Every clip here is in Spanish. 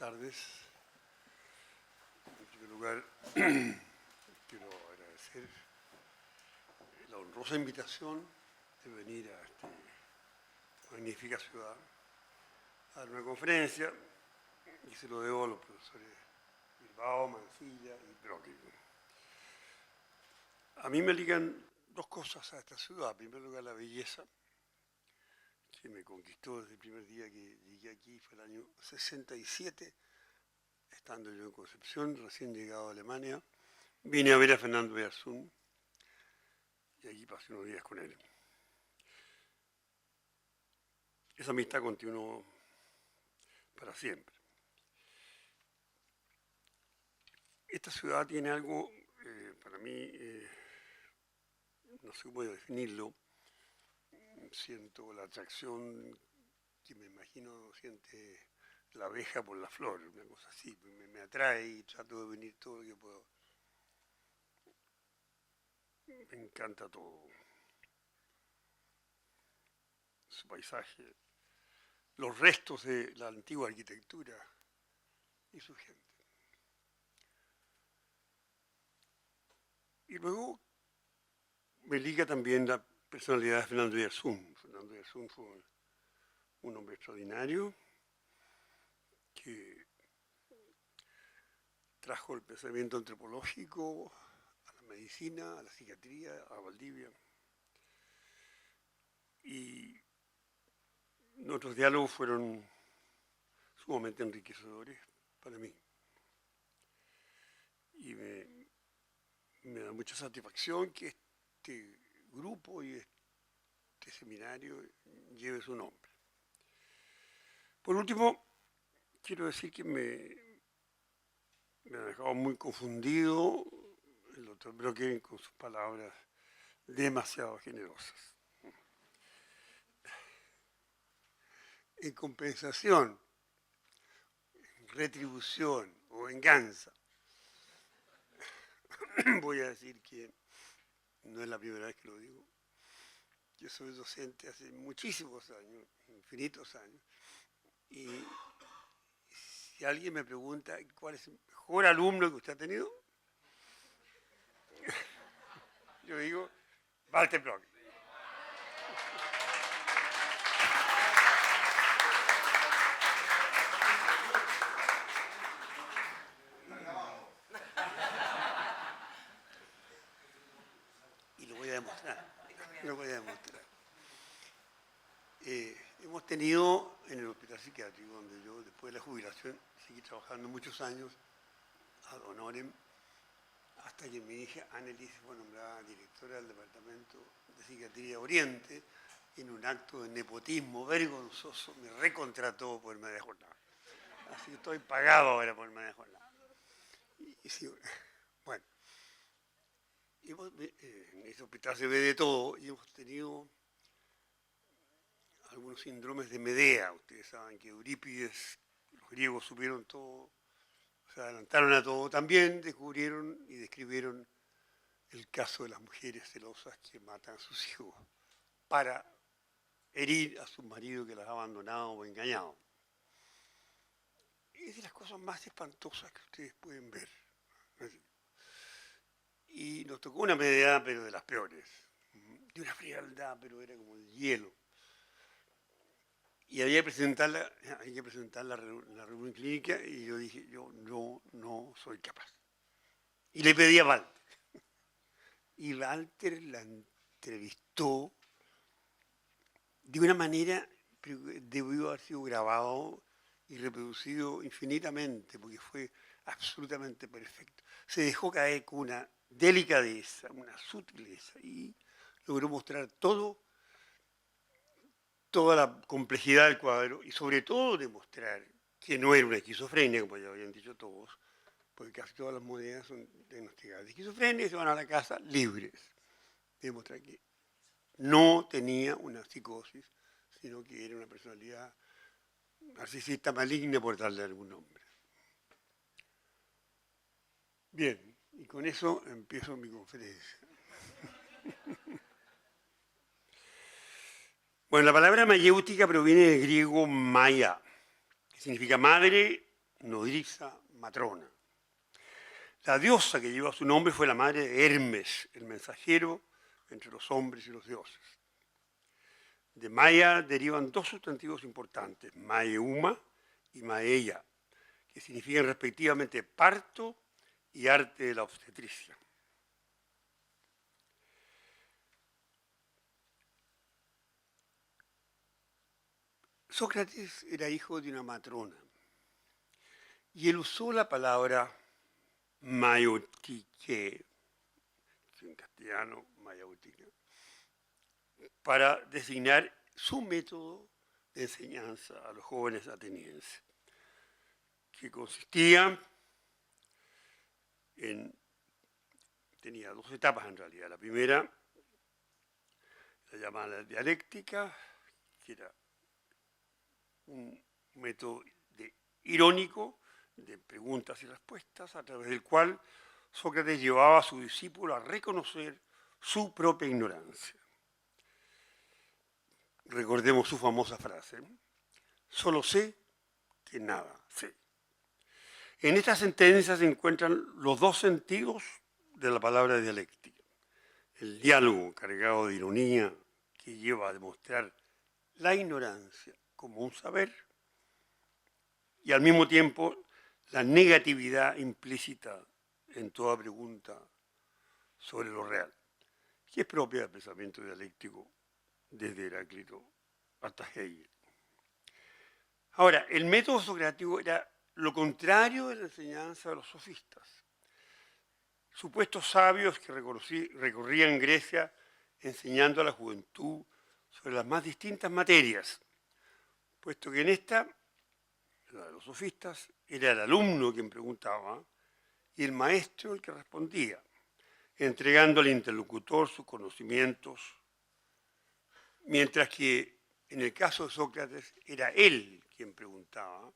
tardes. En primer lugar, quiero agradecer la honrosa invitación de venir a esta magnífica ciudad a dar una conferencia, y se lo debo a los profesores Bilbao, Mancilla y Brockett. A mí me ligan dos cosas a esta ciudad. En primer lugar, la belleza, que me conquistó desde el primer día que llegué aquí, fue el año 67, estando yo en Concepción, recién llegado a Alemania. Vine a ver a Fernando Oyarzún y allí pasé unos días con él. Esa amistad continuó para siempre. Esta ciudad tiene algo, para mí, no sé cómo definirlo, siento la atracción que me imagino siente la abeja por la flor, una cosa así, me atrae y trato de venir todo lo que puedo. Me encanta todo. Su paisaje, los restos de la antigua arquitectura y su gente. Y luego me liga también la personalidad de Fernando Oyarzún. Fernando Oyarzún fue un hombre extraordinario que trajo el pensamiento antropológico a la medicina, a la psiquiatría, a Valdivia. Y nuestros diálogos fueron sumamente enriquecedores para mí. Y me da mucha satisfacción que este grupo y este seminario lleve su nombre. Por último, quiero decir que me ha dejado muy confundido el doctor Brockett con sus palabras demasiado generosas. En compensación, retribución o venganza, voy a decir que no es la primera vez que lo digo. Yo soy docente hace muchísimos años, infinitos años, y si alguien me pregunta cuál es el mejor alumno que usted ha tenido, yo digo, Walter Brockett. Y lo voy a demostrar. Lo voy a demostrar. Hemos tenido en el hospital psiquiátrico, donde yo después de la jubilación seguí trabajando muchos años ad honorem, hasta que mi hija Annelies fue nombrada directora del Departamento de Psiquiatría Oriente, en un acto de nepotismo vergonzoso me recontrató por media jornada. Así que estoy pagado ahora por media jornada. Y sí, bueno, en ese hospital se ve de todo y hemos tenido algunos síndromes de Medea. Ustedes saben que Eurípides, los griegos supieron todo, se adelantaron a todo. También descubrieron y describieron el caso de las mujeres celosas que matan a sus hijos para herir a su marido que las ha abandonado o engañado. Es de las cosas más espantosas que ustedes pueden ver. Y nos tocó una Medea, pero de las peores, de una frialdad, pero era como el hielo. Y había que presentarla en la reunión clínica, y yo dije, yo no soy capaz. Y le pedí a Walter. Y Walter la entrevistó de una manera que debió haber sido grabado y reproducido infinitamente, porque fue absolutamente perfecto. Se dejó caer con una delicadeza, una sutileza, y logró mostrar toda la complejidad del cuadro, y sobre todo demostrar que no era una esquizofrenia, como ya habían dicho todos, porque casi todas las monedas son diagnosticadas de esquizofrenia y se van a la casa libres. Demostrar que no tenía una psicosis, sino que era una personalidad narcisista maligna, por darle algún nombre. Bien, y con eso empiezo mi conferencia. Bueno, la palabra mayéutica proviene del griego maya, que significa madre nodriza, matrona. La diosa que lleva su nombre fue la madre de Hermes, el mensajero entre los hombres y los dioses. De Maya derivan dos sustantivos importantes, Maeuma y Maeia, que significan respectivamente parto y arte de la obstetricia. Sócrates era hijo de una matrona y él usó la palabra maiotique, en castellano mayéutica, para designar su método de enseñanza a los jóvenes atenienses, que consistía tenía dos etapas en realidad. La primera, la llamada dialéctica, que era un método irónico de preguntas y respuestas, a través del cual Sócrates llevaba a su discípulo a reconocer su propia ignorancia. Recordemos su famosa frase, solo sé que nada sé. En esta sentencia se encuentran los dos sentidos de la palabra dialéctica. El diálogo cargado de ironía que lleva a demostrar la ignorancia como un saber y al mismo tiempo la negatividad implícita en toda pregunta sobre lo real, que es propia del pensamiento dialéctico desde Heráclito hasta Hegel. Ahora, el método socrático era lo contrario de la enseñanza de los sofistas, supuestos sabios que recorrían Grecia enseñando a la juventud sobre las más distintas materias, puesto que en esta, la de los sofistas, era el alumno quien preguntaba y el maestro el que respondía, entregando al interlocutor sus conocimientos, mientras que en el caso de Sócrates era él quien preguntaba,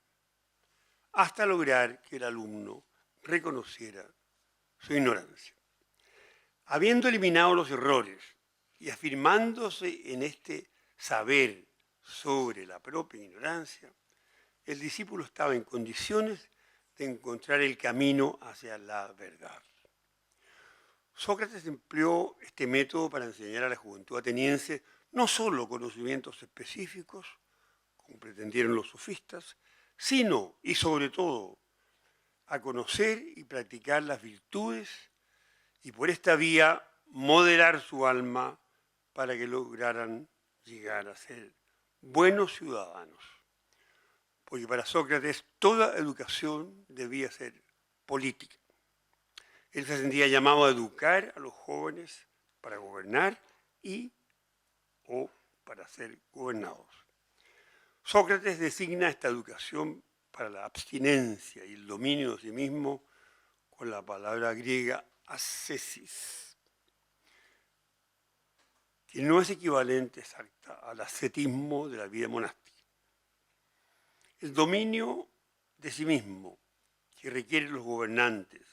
hasta lograr que el alumno reconociera su ignorancia. Habiendo eliminado los errores y afirmándose en este saber sobre la propia ignorancia, el discípulo estaba en condiciones de encontrar el camino hacia la verdad. Sócrates empleó este método para enseñar a la juventud ateniense no solo conocimientos específicos, como pretendieron los sofistas, sino y sobre todo a conocer y practicar las virtudes y por esta vía moderar su alma para que lograran llegar a ser buenos ciudadanos. Porque para Sócrates toda educación debía ser política. Él se sentía llamado a educar a los jóvenes para gobernar o para ser gobernados. Sócrates designa esta educación para la abstinencia y el dominio de sí mismo con la palabra griega ascesis, que no es equivalente exacta al ascetismo de la vida monástica. El dominio de sí mismo que requieren los gobernantes,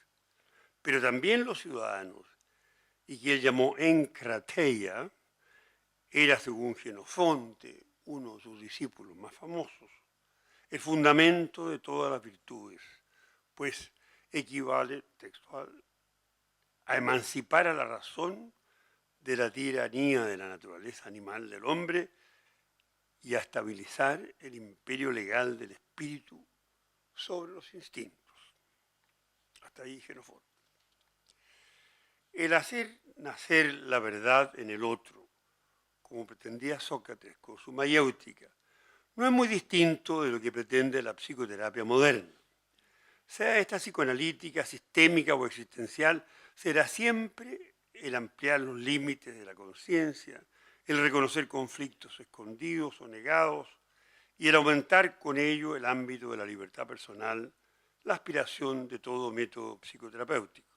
pero también los ciudadanos, y que él llamó enkrateia, era, según Jenofonte, uno de sus discípulos más famosos, el fundamento de todas las virtudes, pues equivale textual a emancipar a la razón de la tiranía de la naturaleza animal del hombre y a estabilizar el imperio legal del espíritu sobre los instintos. Hasta ahí Jenofonte. El hacer nacer la verdad en el otro, como pretendía Sócrates con su mayéutica, no es muy distinto de lo que pretende la psicoterapia moderna. Sea esta psicoanalítica, sistémica o existencial, será siempre el ampliar los límites de la conciencia, el reconocer conflictos escondidos o negados y el aumentar con ello el ámbito de la libertad personal, la aspiración de todo método psicoterapéutico.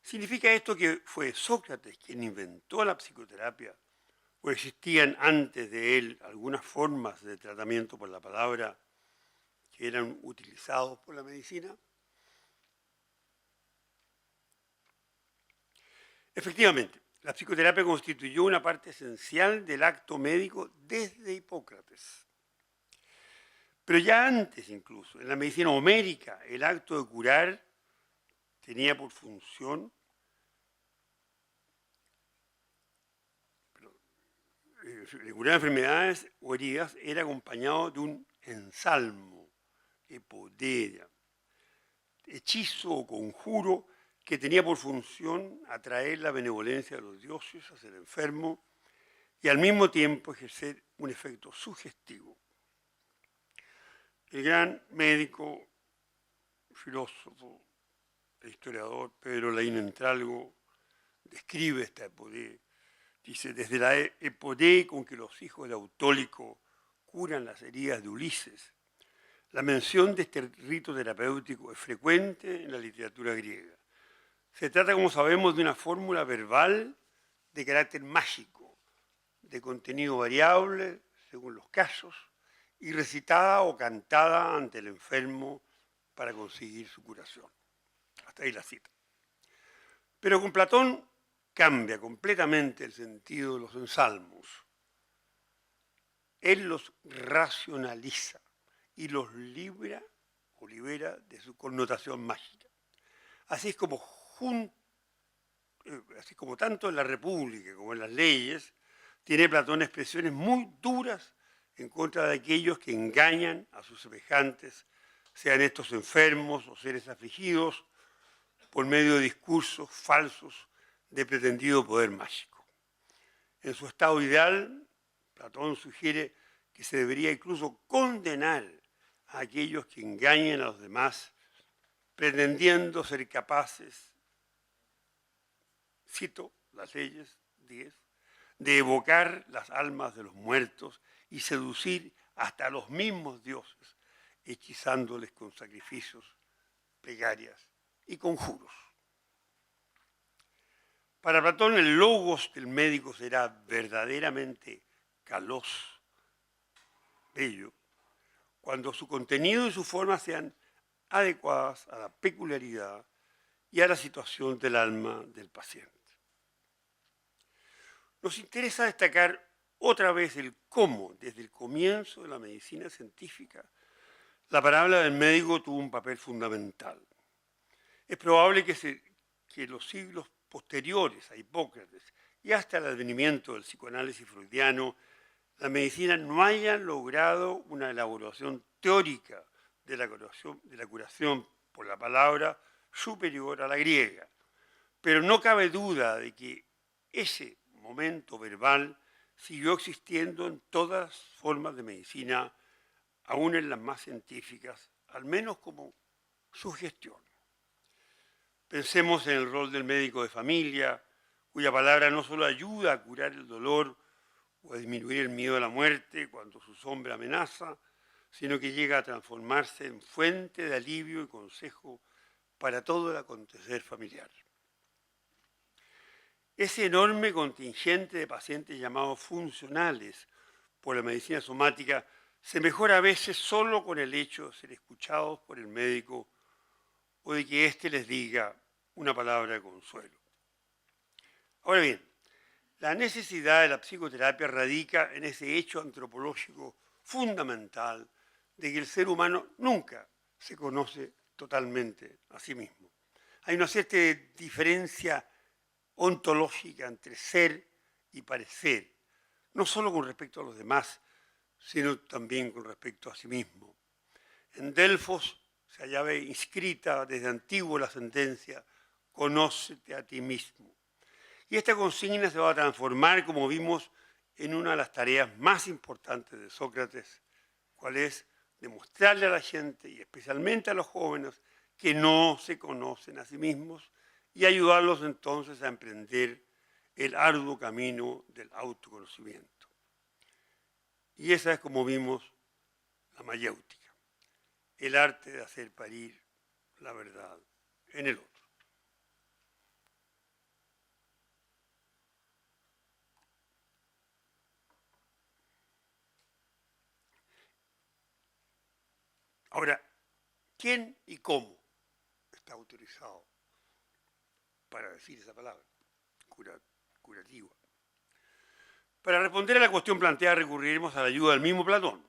¿Significa esto que fue Sócrates quien inventó la psicoterapia o existían antes de él algunas formas de tratamiento por la palabra que eran utilizados por la medicina? Efectivamente, la psicoterapia constituyó una parte esencial del acto médico desde Hipócrates. Pero ya antes incluso, en la medicina homérica, el acto de curar tenía por función de curar enfermedades o heridas, era acompañado de un ensalmo, epodeia, hechizo o conjuro que tenía por función atraer la benevolencia de los dioses hacia el enfermo y al mismo tiempo ejercer un efecto sugestivo. El gran médico, filósofo e historiador Pedro Laín Entralgo describe esta epodeia. Dice, desde la epodeia con que los hijos de Autólico curan las heridas de Ulises, la mención de este rito terapéutico es frecuente en la literatura griega. Se trata, como sabemos, de una fórmula verbal de carácter mágico, de contenido variable según los casos, y recitada o cantada ante el enfermo para conseguir su curación. Hasta ahí la cita. Pero con Platón cambia completamente el sentido de los ensalmos. Él los racionaliza y los libera de su connotación mágica. Así es como tanto en la República como en las leyes, tiene Platón expresiones muy duras en contra de aquellos que engañan a sus semejantes, sean estos enfermos o seres afligidos, por medio de discursos falsos de pretendido poder mágico. En su estado ideal, Platón sugiere que se debería incluso condenar a aquellos que engañan a los demás, pretendiendo ser capaces, cito las leyes 10, de evocar las almas de los muertos y seducir hasta a los mismos dioses, hechizándoles con sacrificios, plegarias y conjuros. Para Platón, el logos del médico será verdaderamente kalos, bello, cuando su contenido y su forma sean adecuadas a la peculiaridad y a la situación del alma del paciente. Nos interesa destacar otra vez el cómo, desde el comienzo de la medicina científica, la palabra del médico tuvo un papel fundamental. Es probable que los siglos posteriores a Hipócrates y hasta el advenimiento del psicoanálisis freudiano, la medicina no haya logrado una elaboración teórica de la curación por la palabra superior a la griega. Pero no cabe duda de que ese momento verbal siguió existiendo en todas formas de medicina, aún en las más científicas, al menos como sugestión. Pensemos en el rol del médico de familia, cuya palabra no solo ayuda a curar el dolor o a disminuir el miedo a la muerte cuando su sombra amenaza, sino que llega a transformarse en fuente de alivio y consejo para todo el acontecer familiar. Ese enorme contingente de pacientes llamados funcionales por la medicina somática se mejora a veces solo con el hecho de ser escuchados por el médico o de que éste les diga una palabra de consuelo. Ahora bien, la necesidad de la psicoterapia radica en ese hecho antropológico fundamental de que el ser humano nunca se conoce totalmente a sí mismo. Hay una cierta diferencia ontológica entre ser y parecer, no solo con respecto a los demás, sino también con respecto a sí mismo. En Delfos se hallaba inscrita desde antiguo la sentencia, conócete a ti mismo. Y esta consigna se va a transformar, como vimos, en una de las tareas más importantes de Sócrates, cual es demostrarle a la gente, y especialmente a los jóvenes, que no se conocen a sí mismos y ayudarlos entonces a emprender el arduo camino del autoconocimiento. Y esa es, como vimos, la mayéutica, el arte de hacer parir la verdad en el otro. Ahora, ¿quién y cómo está autorizado para decir esa palabra curativa? Para responder a la cuestión planteada recurriremos a la ayuda del mismo Platón.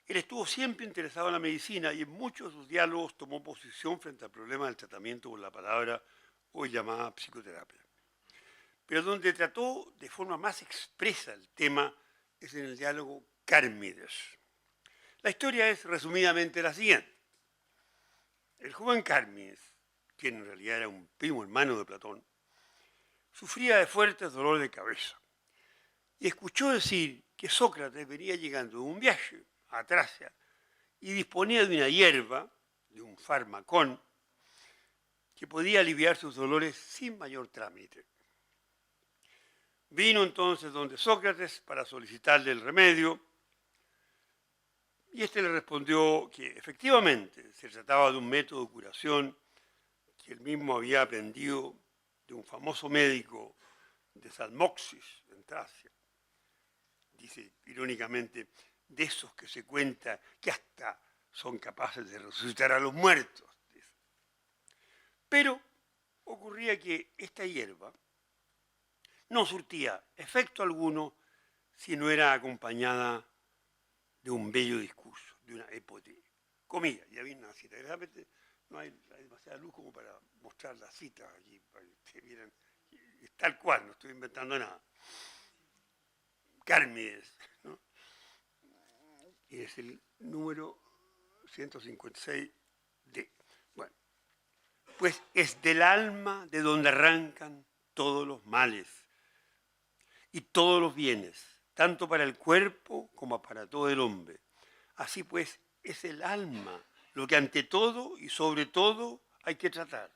Él estuvo siempre interesado en la medicina y en muchos de sus diálogos tomó posición frente al problema del tratamiento con la palabra hoy llamada psicoterapia. Pero donde trató de forma más expresa el tema es en el diálogo Cármides. La historia es resumidamente la siguiente. El joven Cármides, quien en realidad era un primo hermano de Platón, sufría de fuertes dolores de cabeza y escuchó decir que Sócrates venía llegando de un viaje a Tracia y disponía de una hierba, de un farmacón, que podía aliviar sus dolores sin mayor trámite. Vino entonces donde Sócrates para solicitarle el remedio y éste le respondió que efectivamente se trataba de un método de curación que él mismo había aprendido de un famoso médico de Salmoxis, en Tracia. Dice irónicamente, de esos que se cuenta que hasta son capaces de resucitar a los muertos. Dice. Pero ocurría que esta hierba no surtía efecto alguno si no era acompañada de un bello discurso, de una epopea. Comida, ya viene una cita. Realmente no hay demasiada luz como para mostrar las citas aquí, para que ustedes vieran. Es tal cual, no estoy inventando nada. Cármides, ¿no? Y es el número 156D. Bueno, pues es del alma de donde arrancan todos los males y todos los bienes, tanto para el cuerpo como para todo el hombre. Así pues, es el alma lo que ante todo y sobre todo hay que tratar,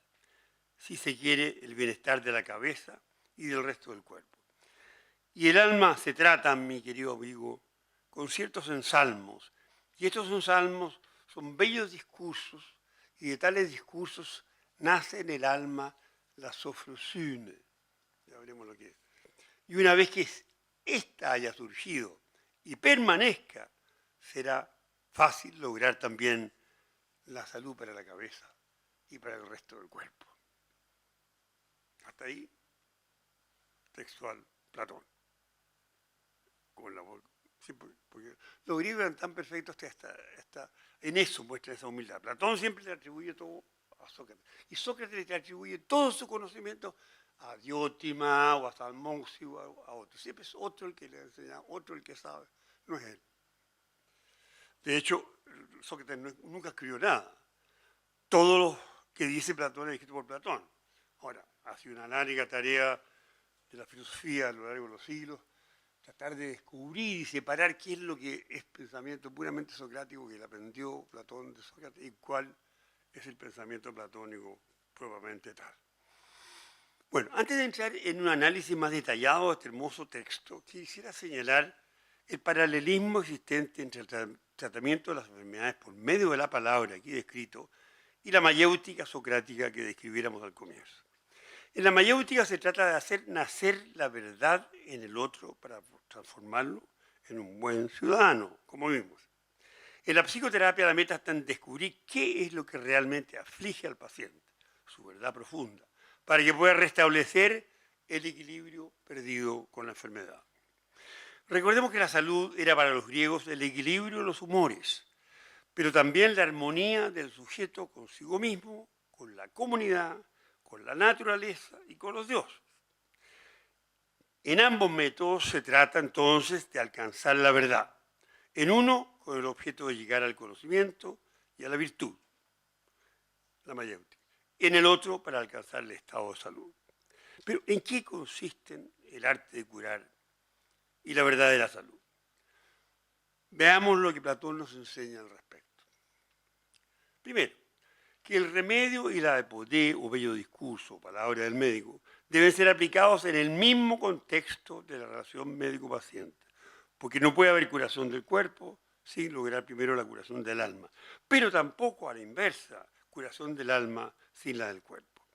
si se quiere el bienestar de la cabeza y del resto del cuerpo. Y el alma se trata, mi querido amigo, con ciertos ensalmos. Y estos ensalmos son bellos discursos, y de tales discursos nace en el alma la sofrosune. Ya veremos lo que es. Y una vez que ésta haya surgido y permanezca, será fácil lograr también la salud para la cabeza y para el resto del cuerpo. Hasta ahí, textual, Platón. Con la, sí, porque los griegos eran tan perfectos que hasta en eso muestran esa humildad. Platón siempre le atribuye todo a Sócrates. Y Sócrates le atribuye todo su conocimiento a Diótima o a Salmoxis o a otro. Siempre es otro el que le enseña, otro el que sabe, no es él. De hecho, Sócrates nunca escribió nada. Todo lo que dice Platón es escrito por Platón. Ahora, ha sido una larga tarea de la filosofía a lo largo de los siglos, tratar de descubrir y separar qué es lo que es pensamiento puramente socrático que le aprendió Platón de Sócrates y cuál es el pensamiento platónico propiamente tal. Bueno, antes de entrar en un análisis más detallado de este hermoso texto, quisiera señalar el paralelismo existente entre el tratamiento de las enfermedades por medio de la palabra aquí descrito y la mayéutica socrática que describiéramos al comienzo. En la mayéutica se trata de hacer nacer la verdad en el otro para transformarlo en un buen ciudadano, como vimos. En la psicoterapia la meta está en descubrir qué es lo que realmente aflige al paciente, su verdad profunda, para que pueda restablecer el equilibrio perdido con la enfermedad. Recordemos que la salud era para los griegos el equilibrio de los humores, pero también la armonía del sujeto consigo mismo, con la comunidad, con la naturaleza y con los dioses. En ambos métodos se trata entonces de alcanzar la verdad. En uno, con el objeto de llegar al conocimiento y a la virtud, la mayéutica. En el otro, para alcanzar el estado de salud. Pero, ¿en qué consisten el arte de curar y la verdad de la salud? Veamos lo que Platón nos enseña al respecto. Primero, que el remedio y la epopea o bello discurso, palabra del médico, deben ser aplicados en el mismo contexto de la relación médico-paciente, porque no puede haber curación del cuerpo sin lograr primero la curación del alma, pero tampoco a la inversa, curación del alma sin la del cuerpo.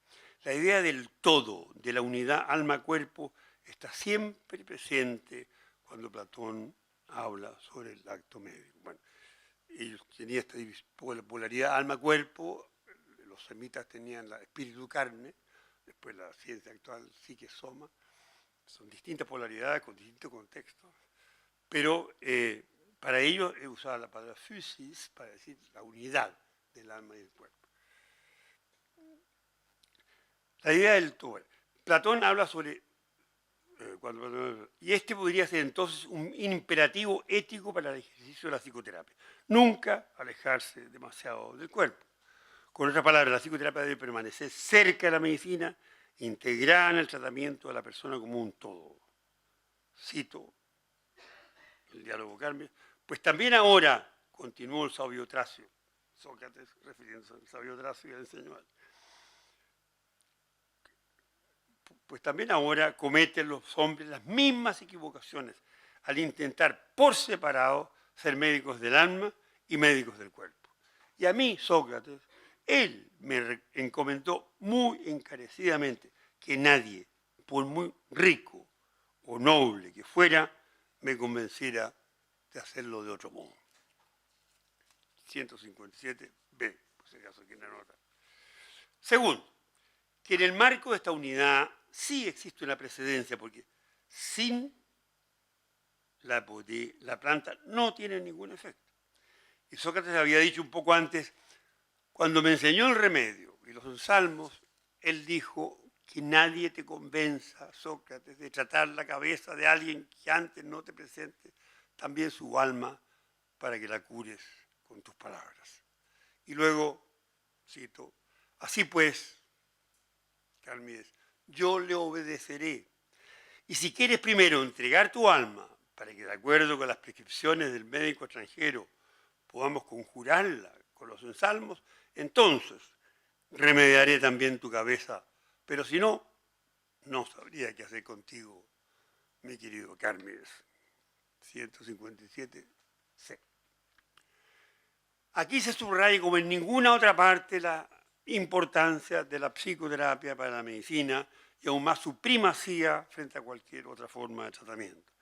La idea del todo, de la unidad alma-cuerpo, está siempre presente cuando Platón habla sobre el acto médico. Bueno, ellos tenían esta polaridad alma-cuerpo, los semitas tenían la espíritu-carne, después la ciencia actual psique-soma, son distintas polaridades con distintos contextos, pero Para ello he usado la palabra physis para decir la unidad del alma y del cuerpo. La idea del todo. Platón habla sobre, y este podría ser entonces un imperativo ético para el ejercicio de la psicoterapia. Nunca alejarse demasiado del cuerpo. Con otras palabras, la psicoterapia debe permanecer cerca de la medicina, integrada en el tratamiento de la persona como un todo. Cito el diálogo Carmen, pues también ahora, continuó el sabio Tracio, Sócrates, refiriéndose al sabio Tracio y al enseñó, pues también ahora cometen los hombres las mismas equivocaciones al intentar por separado ser médicos del alma y médicos del cuerpo. Y a mí, Sócrates, él me encomendó muy encarecidamente que nadie, por muy rico o noble que fuera, me convenciera de hacerlo de otro modo. 157b, por si acaso quieren anotar. Segundo, que en el marco de esta unidad sí existe una precedencia, porque sin la planta no tiene ningún efecto. Y Sócrates había dicho un poco antes, cuando me enseñó el remedio y los ensalmos, él dijo que nadie te convenza, Sócrates, de tratar la cabeza de alguien que antes no te presente también su alma para que la cures con tus palabras. Y luego, cito, así pues, Carmides, yo le obedeceré. Y si quieres primero entregar tu alma para que de acuerdo con las prescripciones del médico extranjero podamos conjurarla con los ensalmos, entonces remediaré también tu cabeza. Pero si no, no sabría qué hacer contigo, mi querido Carmides. 157c. Aquí se subraya como en ninguna otra parte la importancia de la psicoterapia para la medicina y aún más su primacía frente a cualquier otra forma de tratamiento.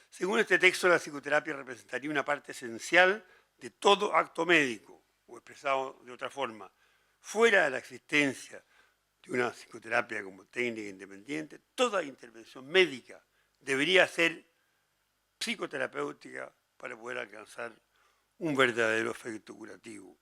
Según este texto, la psicoterapia representaría una parte esencial de todo acto médico, o expresado de otra forma, fuera de la existencia de una psicoterapia como técnica independiente, toda intervención médica debería ser psicoterapéutica para poder alcanzar un verdadero efecto curativo.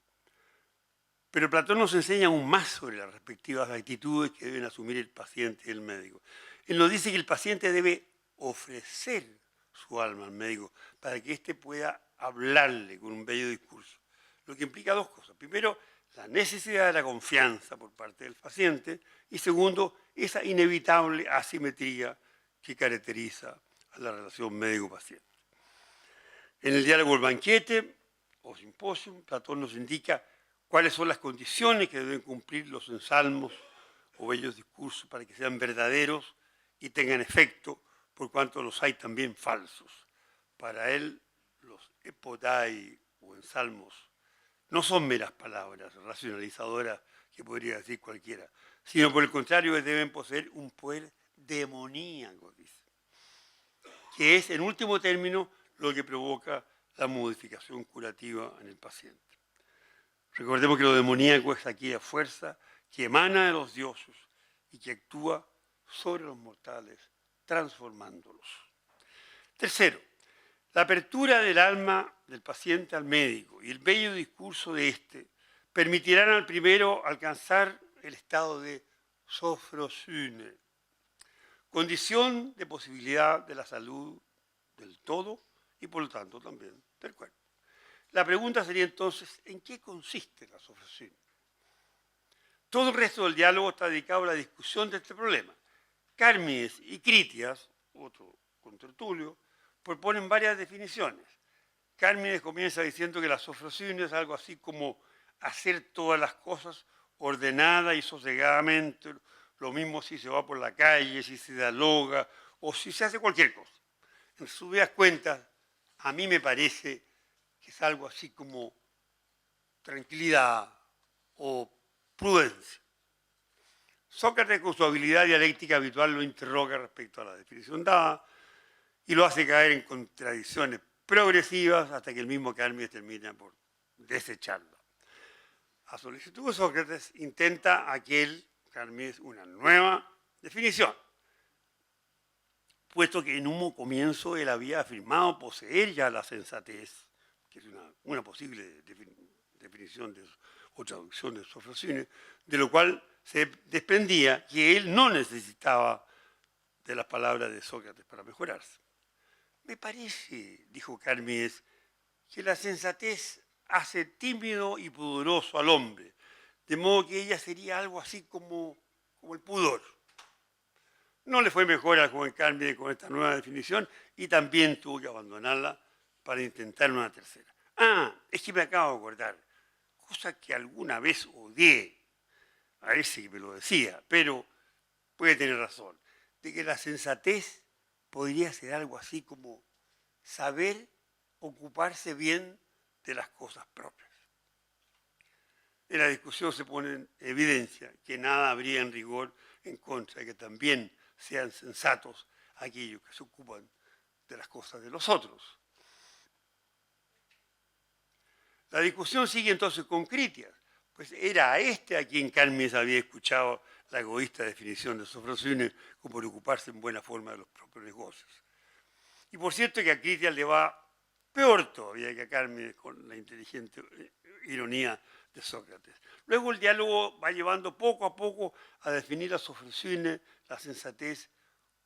Pero Platón nos enseña aún más sobre las respectivas actitudes que deben asumir el paciente y el médico. Él nos dice que el paciente debe ofrecer su alma al médico para que éste pueda hablarle con un bello discurso. Lo que implica dos cosas. Primero, la necesidad de la confianza por parte del paciente y segundo, esa inevitable asimetría que caracteriza a la relación médico-paciente. En el diálogo El banquete o simposio, Platón nos indica cuáles son las condiciones que deben cumplir los ensalmos o bellos discursos para que sean verdaderos y tengan efecto, por cuanto los hay también falsos. Para él, los epodai o ensalmos no son meras palabras racionalizadoras que podría decir cualquiera, sino por el contrario deben poseer un poder demoníaco, dice, que es, en último término, lo que provoca la modificación curativa en el paciente. Recordemos que lo demoníaco es aquella fuerza que emana de los dioses y que actúa sobre los mortales, transformándolos. Tercero, la apertura del alma del paciente al médico y el bello discurso de éste permitirán al primero alcanzar el estado de sophrosune, condición de posibilidad de la salud del todo y por lo tanto también del cuerpo. La pregunta sería entonces, ¿en qué consiste la sophrosune? Todo el resto del diálogo está dedicado a la discusión de este problema. Carmides y Critias, otro contertulio, proponen varias definiciones. Carmides comienza diciendo que la sophrosune es algo así como hacer todas las cosas ordenada y sosegadamente, lo mismo si se va por la calle, si se dialoga o si se hace cualquier cosa. En resumidas cuentas, a mí me parece que es algo así como tranquilidad o prudencia. Sócrates, con su habilidad dialéctica habitual, lo interroga respecto a la definición dada y lo hace caer en contradicciones progresivas hasta que el mismo Carmides termina por desecharlo. A solicitud de Sócrates intenta aquel Carmides una nueva definición, puesto que en un comienzo él había afirmado poseer ya la sensatez que es una posible definición o traducción de Sofrosine, de lo cual se desprendía que él no necesitaba de las palabras de Sócrates para mejorarse. Me parece, dijo Carmies, que la sensatez hace tímido y pudoroso al hombre, de modo que ella sería algo así como el pudor. No le fue mejor al joven Carmies con esta nueva definición y también tuvo que abandonarla para intentar una tercera. Es que me acabo de acordar, cosa que alguna vez odié, a ese que me lo decía, pero puede tener razón, de que la sensatez podría ser algo así como saber ocuparse bien de las cosas propias. En la discusión se pone en evidencia que nada habría en rigor en contra de que también sean sensatos aquellos que se ocupan de las cosas de los otros. La discusión sigue entonces con Critias, pues era a este a quien Carmies había escuchado la egoísta definición de Sofrosine como preocuparse en buena forma de los propios negocios. Y por cierto que a Critias le va peor todavía que a Carmies con la inteligente ironía de Sócrates. Luego el diálogo va llevando poco a poco a definir a Sofrosine la sensatez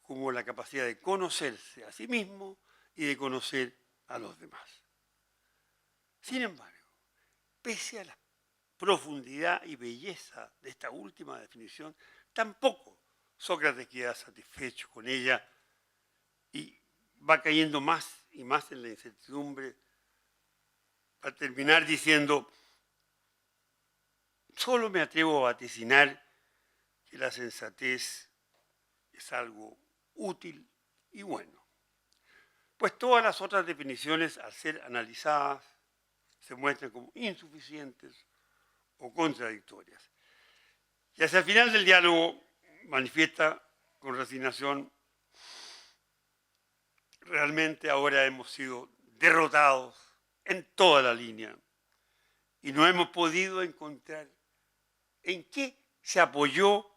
como la capacidad de conocerse a sí mismo y de conocer a los demás. Sin embargo, pese a la profundidad y belleza de esta última definición, tampoco Sócrates queda satisfecho con ella y va cayendo más y más en la incertidumbre para terminar diciendo: solo me atrevo a vaticinar que la sensatez es algo útil y bueno, pues todas las otras definiciones, al ser analizadas, se muestran como insuficientes o contradictorias. Y hacia el final del diálogo manifiesta con resignación: realmente ahora hemos sido derrotados en toda la línea y no hemos podido encontrar en qué se apoyó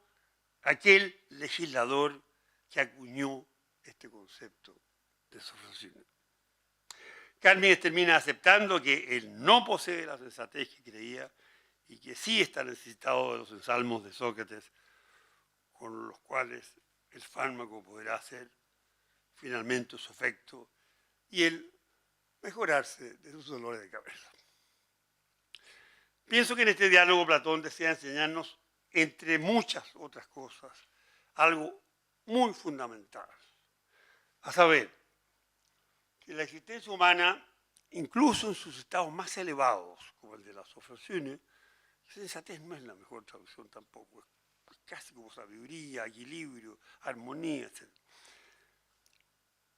aquel legislador que acuñó este concepto de Sofrosine. Carmies termina aceptando que él no posee la sensatez que creía y que sí está necesitado de los ensalmos de Sócrates, con los cuales el fármaco podrá hacer finalmente su efecto y él mejorarse de sus dolores de cabeza. Pienso que en este diálogo Platón desea enseñarnos, entre muchas otras cosas, algo muy fundamental, a saber, que la existencia humana, incluso en sus estados más elevados, como el de la Sofrosine, sensatez no es la mejor traducción tampoco, es casi como sabiduría, equilibrio, armonía, etc.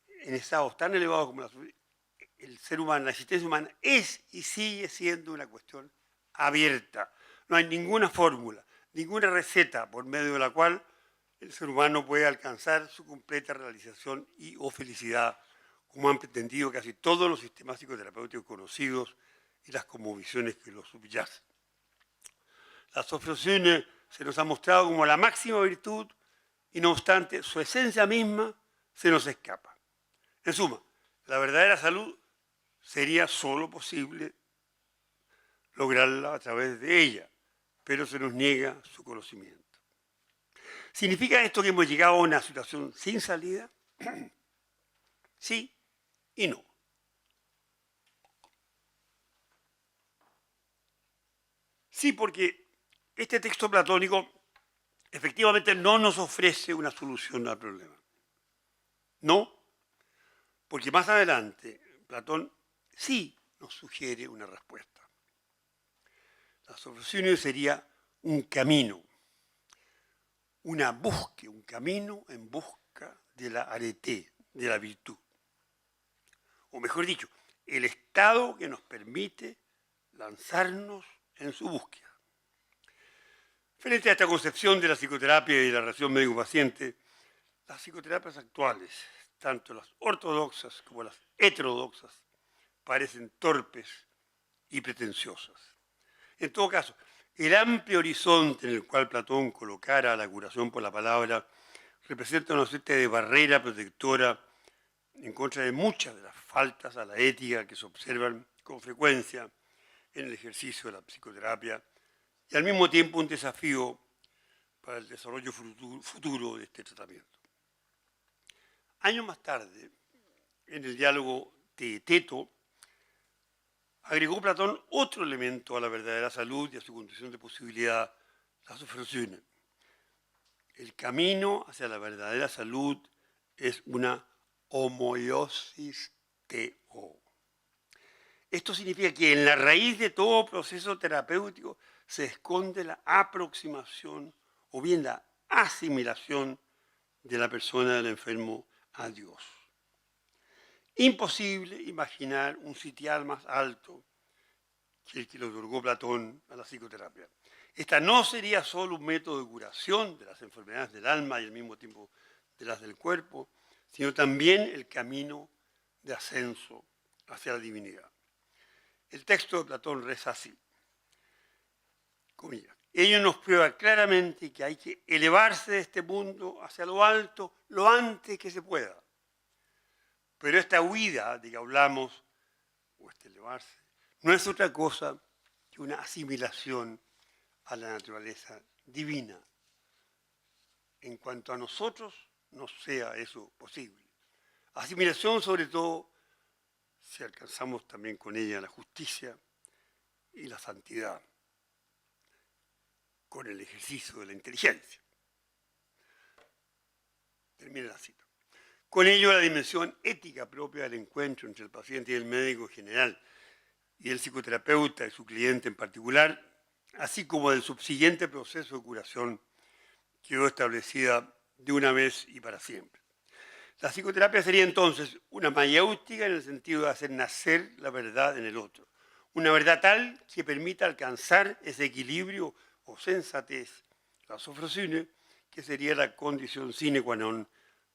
En estados tan elevados como el ser humano, la existencia humana es y sigue siendo una cuestión abierta. No hay ninguna fórmula, ninguna receta por medio de la cual el ser humano puede alcanzar su completa realización y o felicidad, como han pretendido casi todos los sistemas psicoterapéuticos conocidos y las cosmovisiones que los subyacen. La Sofrosine se nos ha mostrado como la máxima virtud y no obstante su esencia misma se nos escapa. En suma, la verdadera salud sería solo posible lograrla a través de ella, pero se nos niega su conocimiento. ¿Significa esto que hemos llegado a una situación sin salida? Sí y no. Sí, porque este texto platónico efectivamente no nos ofrece una solución al problema. No, porque más adelante Platón sí nos sugiere una respuesta. La solución sería un camino, una búsqueda, un camino en busca de la arete, de la virtud. O mejor dicho, el estado que nos permite lanzarnos en su búsqueda. Frente a esta concepción de la psicoterapia y de la relación médico-paciente, las psicoterapias actuales, tanto las ortodoxas como las heterodoxas, parecen torpes y pretenciosas. En todo caso, el amplio horizonte en el cual Platón colocara la curación por la palabra representa una suerte de barrera protectora en contra de muchas de las faltas a la ética que se observan con frecuencia en el ejercicio de la psicoterapia y al mismo tiempo un desafío para el desarrollo futuro de este tratamiento. Años más tarde, en el diálogo Teeteto, agregó Platón otro elemento a la verdadera salud y a su condición de posibilidad, la sofrosune. El camino hacia la verdadera salud es una homoiosis teo. Esto significa que en la raíz de todo proceso terapéutico se esconde la aproximación o bien la asimilación de la persona del enfermo a Dios. Imposible imaginar un sitial más alto que el que le otorgó Platón a la psicoterapia. Esta no sería solo un método de curación de las enfermedades del alma y al mismo tiempo de las del cuerpo, sino también el camino de ascenso hacia la divinidad. El texto de Platón reza así, comillas, ello nos prueba claramente que hay que elevarse de este mundo hacia lo alto lo antes que se pueda. Pero esta huida de que hablamos, o este elevarse, no es otra cosa que una asimilación a la naturaleza divina. En cuanto a nosotros, no sea eso posible. Asimilación, sobre todo, si alcanzamos también con ella la justicia y la santidad, con el ejercicio de la inteligencia. Termina la cita. Con ello, la dimensión ética propia del encuentro entre el paciente y el médico en general, y el psicoterapeuta y su cliente en particular, así como del subsiguiente proceso de curación, quedó establecida de una vez y para siempre. La psicoterapia sería entonces una mayéutica en el sentido de hacer nacer la verdad en el otro, una verdad tal que permita alcanzar ese equilibrio o sensatez, la sofrosune, que sería la condición sine qua non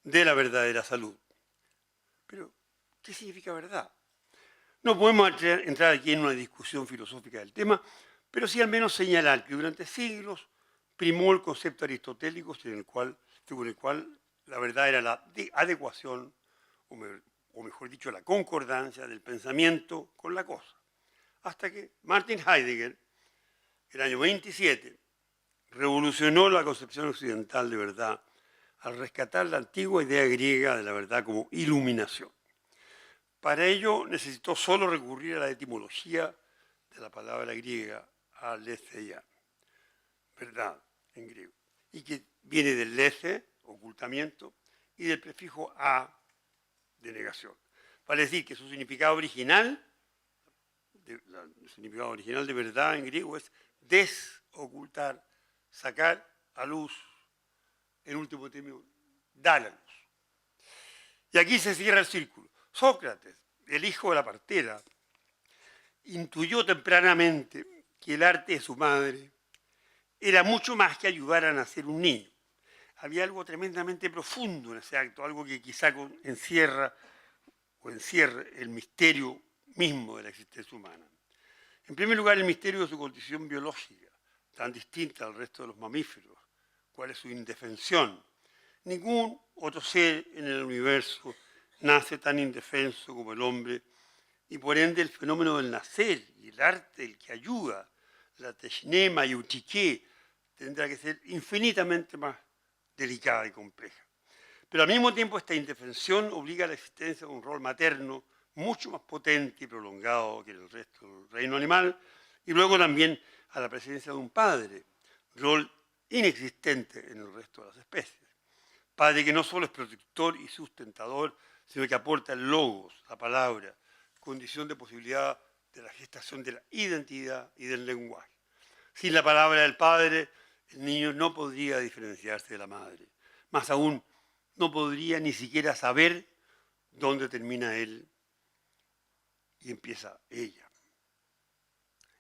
de la verdadera salud. Pero, ¿qué significa verdad? No podemos entrar aquí en una discusión filosófica del tema, pero sí al menos señalar que durante siglos primó el concepto aristotélico según el cual la verdad era la adecuación, o mejor dicho, la concordancia del pensamiento con la cosa. Hasta que Martin Heidegger, el año 27, revolucionó la concepción occidental de verdad al rescatar la antigua idea griega de la verdad como iluminación. Para ello necesitó solo recurrir a la etimología de la palabra griega aletheia, verdad en griego, y que viene del lethe, ocultamiento, y del prefijo a, de negación. Vale decir que su significado original, el significado original de verdad en griego es desocultar, sacar a luz, en último término, dar a luz. Y aquí se cierra el círculo. Sócrates, el hijo de la partera, intuyó tempranamente que el arte de su madre era mucho más que ayudar a nacer un niño. Había algo tremendamente profundo en ese acto, algo que quizá encierre el misterio mismo de la existencia humana. En primer lugar, el misterio de su condición biológica, tan distinta al resto de los mamíferos. ¿Cuál es su indefensión? Ningún otro ser en el universo nace tan indefenso como el hombre, y por ende el fenómeno del nacer y el arte, el que ayuda, la technema y utiqué, tendrá que ser infinitamente más delicada y compleja. Pero al mismo tiempo esta indefensión obliga a la existencia de un rol materno mucho más potente y prolongado que el resto del reino animal, y luego también a la presencia de un padre, rol inexistente en el resto de las especies. Padre que no solo es protector y sustentador, sino que aporta el logos, la palabra, condición de posibilidad de la gestación de la identidad y del lenguaje. Sin la palabra del padre, el niño no podría diferenciarse de la madre. Más aún, no podría ni siquiera saber dónde termina él y empieza ella.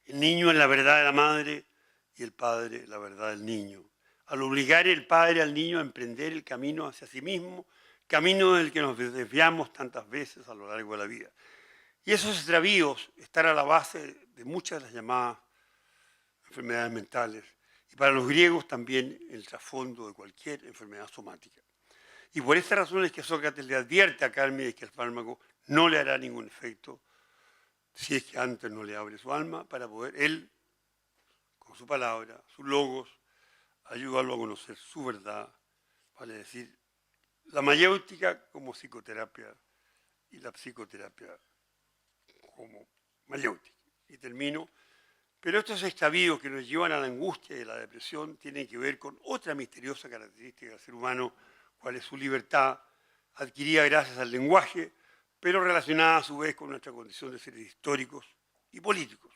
El niño es la verdad de la madre y el padre la verdad del niño. Al obligar el padre al niño a emprender el camino hacia sí mismo, camino del que nos desviamos tantas veces a lo largo de la vida. Y esos extravíos están a la base de muchas de las llamadas enfermedades mentales. Y para los griegos también el trasfondo de cualquier enfermedad somática. Y por esta razón es que Sócrates le advierte a Cálmides que el fármaco no le hará ningún efecto si es que antes no le abre su alma para poder él, con su palabra, sus logos, ayudarlo a conocer su verdad, vale decir, la mayéutica como psicoterapia y la psicoterapia como mayéutica. Y termino. Pero estos extravíos que nos llevan a la angustia y a la depresión tienen que ver con otra misteriosa característica del ser humano, cual es su libertad, adquirida gracias al lenguaje, pero relacionada a su vez con nuestra condición de seres históricos y políticos.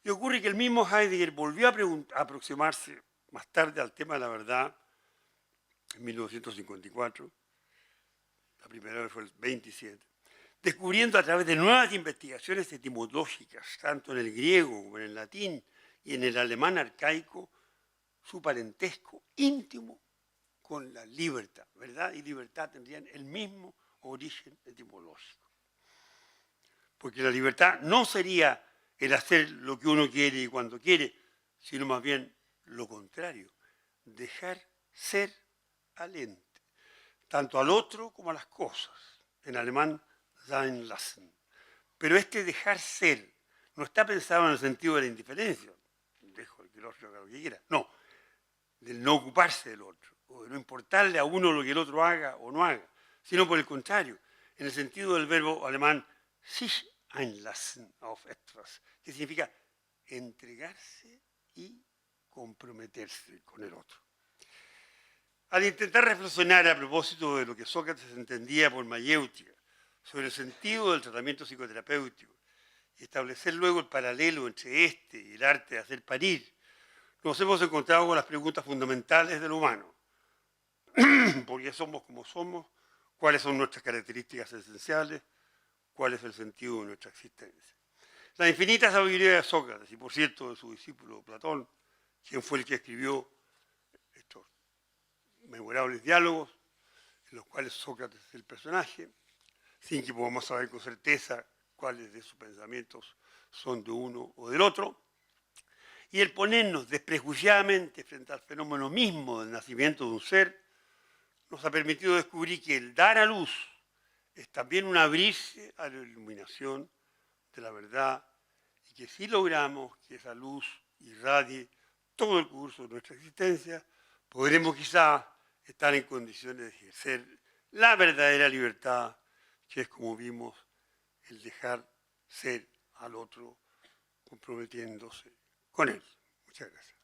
Y ocurre que el mismo Heidegger volvió a aproximarse más tarde al tema de la verdad en 1954, la primera vez fue el 27, descubriendo a través de nuevas investigaciones etimológicas, tanto en el griego como en el latín y en el alemán arcaico, su parentesco íntimo con la libertad. Verdad y libertad tendrían el mismo origen etimológico. Porque la libertad no sería el hacer lo que uno quiere y cuando quiere, sino más bien lo contrario, dejar ser al ente, tanto al otro como a las cosas. En alemán, sein lassen. Pero este dejar ser no está pensado en el sentido de la indiferencia, dejo que el otro haga lo que quiera, no, del no ocuparse del otro, o de no importarle a uno lo que el otro haga o no haga, sino por el contrario, en el sentido del verbo alemán sich einlassen auf etwas, que significa entregarse y comprometerse con el otro. Al intentar reflexionar a propósito de lo que Sócrates entendía por mayéutica, sobre el sentido del tratamiento psicoterapéutico, y establecer luego el paralelo entre este y el arte de hacer parir, nos hemos encontrado con las preguntas fundamentales del humano. ¿Por qué somos como somos? ¿Cuáles son nuestras características esenciales? ¿Cuál es el sentido de nuestra existencia? La infinita sabiduría de Sócrates, y por cierto de su discípulo Platón, quien fue el que escribió estos memorables diálogos, en los cuales Sócrates es el personaje, sin que podamos saber con certeza cuáles de sus pensamientos son de uno o del otro, y el ponernos desprejuiciadamente frente al fenómeno mismo del nacimiento de un ser, nos ha permitido descubrir que el dar a luz es también un abrirse a la iluminación de la verdad, y que si logramos que esa luz irradie todo el curso de nuestra existencia, podremos quizá estar en condiciones de ejercer la verdadera libertad, que es, como vimos, el dejar ser al otro comprometiéndose con él. Muchas gracias.